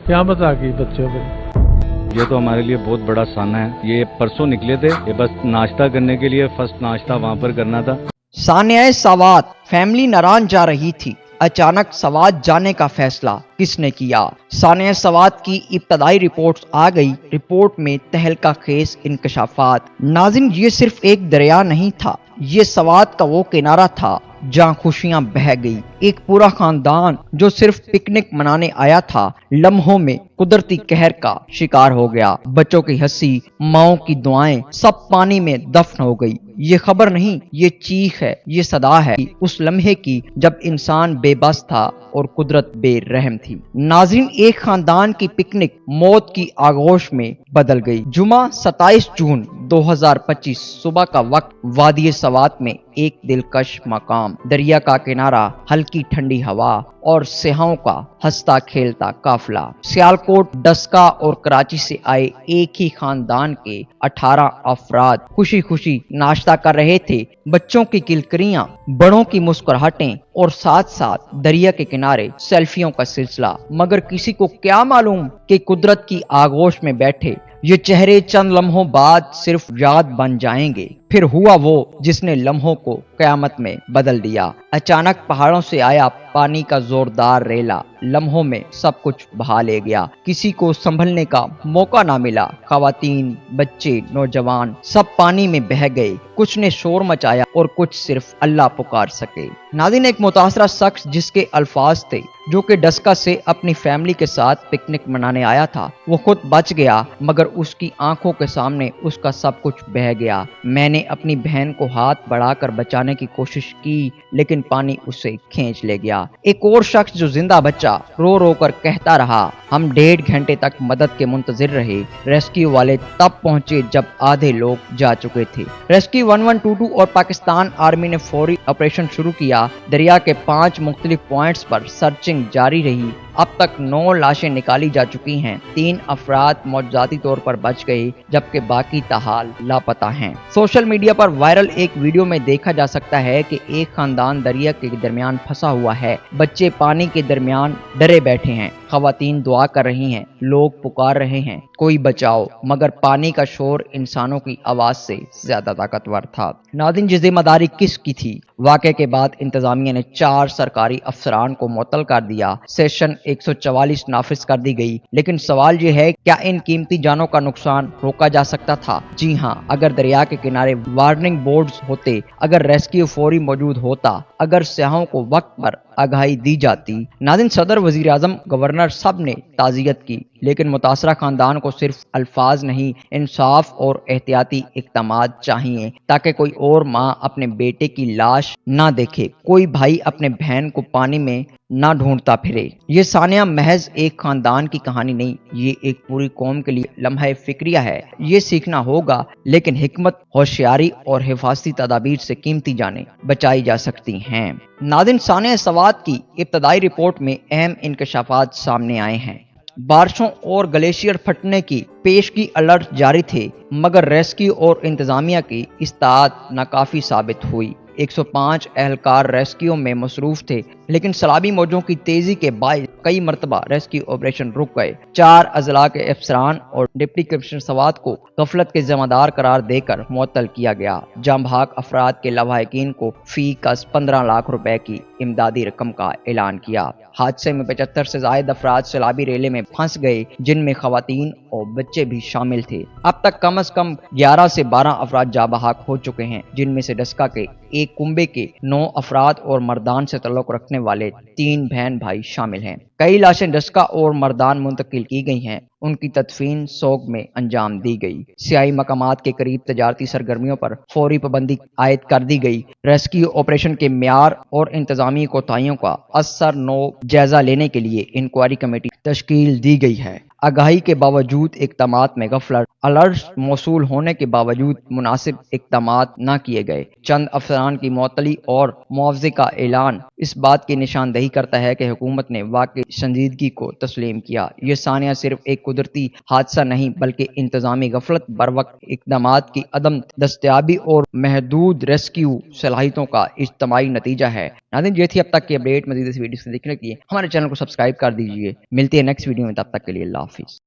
کیا بتا گئی بچوں پہ؟ یہ تو ہمارے لیے بہت بڑا سانحہ ہے. یہ پرسوں نکلے تھے, یہ بس ناشتہ کرنے کے لیے فرسٹ ناشتہ وہاں پر کرنا تھا. سانحہ سوات. فیملی ناران جا رہی تھی, اچانک سوات جانے کا فیصلہ کس نے کیا؟ سانحہ سوات کی ابتدائی رپورٹس آ گئی. رپورٹ میں تہلکہ خیز انکشافات. ناظرین, یہ صرف ایک دریا نہیں تھا, یہ سوات کا وہ کنارہ تھا جہاں خوشیاں بہہ گئی. ایک پورا خاندان جو صرف پکنک منانے آیا تھا, لمحوں میں قدرتی قہر کا شکار ہو گیا. بچوں کی ہنسی, ماؤں کی دعائیں, سب پانی میں دفن ہو گئی. یہ خبر نہیں, یہ چیخ ہے, یہ صدا ہے اس لمحے کی جب انسان بے بس تھا اور قدرت بے رحم تھی. ناظرین, ایک خاندان کی پکنک موت کی آغوش میں بدل گئی. جمعہ 27 جون 2025 صبح کا وقت. وادی سوات میں ایک دلکش مقام, دریا کا کنارہ, ہلکی ٹھنڈی ہوا اور سیاحوں کا ہنستا کھیلتا قافلہ. سیالکوٹ, ڈسکا اور کراچی سے آئے ایک ہی خاندان کے 18 افراد خوشی خوشی ناشتہ کر رہے تھے. بچوں کی کلکریاں, بڑوں کی مسکراہٹیں اور ساتھ ساتھ دریا کے کنارے سیلفیوں کا سلسلہ. مگر کسی کو کیا معلوم کہ قدرت کی آغوش میں بیٹھے یہ چہرے چند لمحوں بعد صرف یاد بن جائیں گے. پھر ہوا وہ جس نے لمحوں کو قیامت میں بدل دیا. اچانک پہاڑوں سے آیا پانی کا زوردار ریلا, لمحوں میں سب کچھ بہا لے گیا. کسی کو سنبھلنے کا موقع نہ ملا. خواتین, بچے, نوجوان سب پانی میں بہہ گئے. کچھ نے شور مچایا اور کچھ صرف اللہ پکار سکے. ناظرین, ایک متاثرہ شخص جس کے الفاظ تھے, جو کہ ڈسکا سے اپنی فیملی کے ساتھ پکنک منانے آیا تھا, وہ خود بچ گیا مگر اس کی آنکھوں کے سامنے اس کا سب کچھ بہہ گیا. میں نے اپنی بہن کو ہاتھ بڑھا کر بچانے کی کوشش کی لیکن پانی اسے کھینچ لے گیا. ایک اور شخص جو زندہ بچا رو رو کر کہتا رہا, ہم 1.5 گھنٹے تک مدد کے منتظر رہے. ریسکیو والے تب پہنچے جب آدھے لوگ جا چکے تھے. ریسکیو 1122 اور پاکستان آرمی نے فوری آپریشن شروع کیا. دریا کے 5 مختلف پوائنٹس پر سرچنگ جاری رہی. اب تک 9 لاشیں نکالی جا چکی ہیں. 3 افراد معجزاتی طور پر بچ گئے جبکہ باقی تاحال لاپتہ ہیں. سوشل میڈیا پر وائرل ایک ویڈیو میں دیکھا جا سکتا ہے کہ ایک خاندان دریا کے درمیان پھنسا ہوا ہے. بچے پانی کے درمیان ڈرے بیٹھے ہیں. خواتین دعا کر رہی ہیں, لوگ پکار رہے ہیں کوئی بچاؤ, مگر پانی کا شور انسانوں کی آواز سے زیادہ طاقتور تھا. ناظرین, یہ ذمہ داری کس کی تھی؟ واقعے کے بعد انتظامیہ نے 4 سرکاری افسران کو معطل کر دیا. سیکشن 144 نافذ کر دی گئی. لیکن سوال یہ ہے, کیا ان قیمتی جانوں کا نقصان روکا جا سکتا تھا؟ جی ہاں, اگر دریا کے کنارے وارننگ بورڈز ہوتے, اگر ریسکیو فوری موجود ہوتا, اگر سیاحوں کو وقت پر آگاہی دی جاتی. ناظرین, صدر, وزیر اعظم, گورنر سب نے تعزیت کی, لیکن متاثرہ خاندان کو صرف الفاظ نہیں, انصاف اور احتیاطی اقدامات چاہیے تاکہ کوئی اور ماں اپنے بیٹے کی لاش نہ دیکھے, کوئی بھائی اپنے بہن کو پانی میں نہ ڈھونڈتا پھرے. یہ سانحہ محض ایک خاندان کی کہانی نہیں, یہ ایک پوری قوم کے لیے لمحہ فکریہ ہے. یہ سیکھنا ہوگا, لیکن حکمت, ہوشیاری اور حفاظتی تدابیر سے قیمتی جانیں بچائی جا سکتی ہیں. ناظرین, سانحہ سوات کی ابتدائی رپورٹ میں اہم انکشافات سامنے آئے ہیں. بارشوں اور گلیشیئر پھٹنے کی پیشگی الرٹ جاری تھے, مگر ریسکیو اور انتظامیہ کی استطاعت ناکافی ثابت ہوئی. 105 اہلکار ریسکیو میں مصروف تھے, لیکن سیلابی موجوں کی تیزی کے باعث کئی مرتبہ ریسکیو آپریشن رک گئے. 4 اضلاع کے افسران اور ڈپٹی کمشنر سوات کو غفلت کے ذمہ دار قرار دے کر معطل کیا گیا. جاں بحق افراد کے لواحقین کو فی کس 15 لاکھ روپے کی امدادی رقم کا اعلان کیا. حادثے میں 75 سے زائد افراد سیلابی ریلے میں پھنس گئے, جن میں خواتین اور بچے بھی شامل تھے. اب تک کم از کم 11 سے 12 افراد جاں بحق ہو چکے ہیں, جن میں سے ڈسکا کے ایک کنبے کے 9 افراد اور مردان سے تعلق رکھنے والے 3 بہن بھائی شامل ہیں. کئی لاشیں ڈسکا اور مردان منتقل کی گئی ہیں. ان کی تدفین سوگ میں انجام دی گئی. سیاحی مقامات کے قریب تجارتی سرگرمیوں پر فوری پابندی عائد کر دی گئی. ریسکیو آپریشن کے معیار اور انتظامی کوتاہیوں کا اثر نو جائزہ لینے کے لیے انکوائری کمیٹی تشکیل دی گئی ہے. آگاہی کے باوجود اقدامات میں غفلت، الرٹ موصول ہونے کے باوجود مناسب اقدامات نہ کیے گئے، چند افسران کی معطلی اور معاوضے کا اعلان اس بات کی نشاندہی کرتا ہے کہ حکومت نے واقعی سنجیدگی کو تسلیم کیا۔ یہ سانحہ صرف ایک قدرتی حادثہ نہیں بلکہ انتظامی غفلت، بروقت اقدامات کی عدم دستیابی اور محدود ریسکیو صلاحیتوں کا اجتماعی نتیجہ ہے۔ ناظرین، یہ تھی اب تک کی اپڈیٹ۔ مزید اس ویڈیو سے دیکھنے کے لیے ہمارے چینل کو سبسکرائب کر دیجیے۔ ملتے ہیں نیکسٹ ویڈیو میں، تب تک کے لیے اللہ حافظ۔